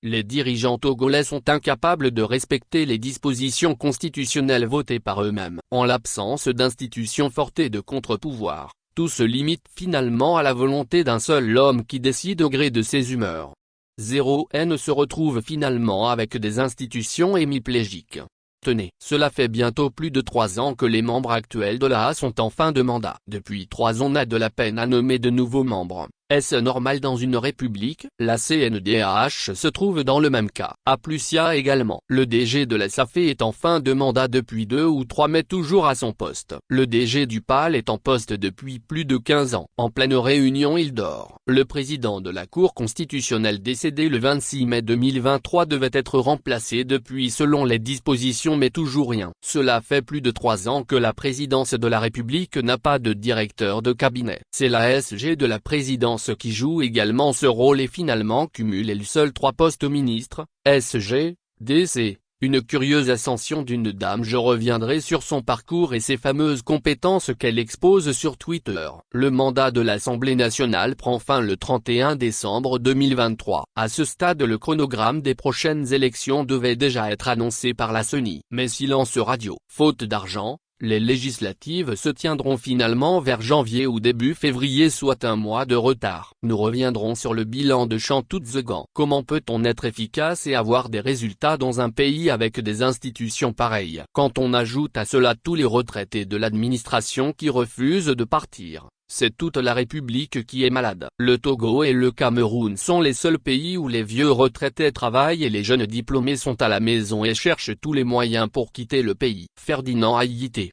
Les dirigeants togolais sont incapables de respecter les dispositions constitutionnelles votées par eux-mêmes. En l'absence d'institutions fortes et de contre-pouvoirs, tout se limite finalement à la volonté d'un seul homme qui décide au gré de ses humeurs. 0N se retrouve finalement avec des institutions hémiplégiques. Tenez, cela fait bientôt plus de 3 ans que les membres actuels de l'AA sont en fin de mandat. Depuis 3 ans on a de la peine à nommer de nouveaux membres. Est-ce normal dans une république? La CNDH se trouve dans le même cas. A plus y a également. Le DG de la SAFE est en fin de mandat depuis 2 ou 3 mais toujours à son poste. Le DG du PAL est en poste depuis plus de 15 ans. En pleine réunion il dort. Le président de la Cour constitutionnelle décédé le 26 mai 2023 devait être remplacé depuis selon les dispositions mais toujours rien. Cela fait plus de 3 ans que la présidence de la République n'a pas de directeur de cabinet. C'est la SG de la présidence qui joue également ce rôle et finalement cumule le seul 3 postes ministres, SG, DC. Une curieuse ascension d'une dame. Je reviendrai sur son parcours et ses fameuses compétences qu'elle expose sur Twitter. Le mandat de l'Assemblée nationale prend fin le 31 décembre 2023. À ce stade le chronogramme des prochaines élections devait déjà être annoncé par la CENI. Mais silence radio. Faute d'argent, les législatives se tiendront finalement vers janvier ou début février, soit un mois de retard. Nous reviendrons sur le bilan de Chantoutzegans. Comment peut-on être efficace et avoir des résultats dans un pays avec des institutions pareilles? Quand on ajoute à cela tous les retraités de l'administration qui refusent de partir, c'est toute la République qui est malade. Le Togo et le Cameroun sont les seuls pays où les vieux retraités travaillent et les jeunes diplômés sont à la maison et cherchent tous les moyens pour quitter le pays. Ferdinand Haïté.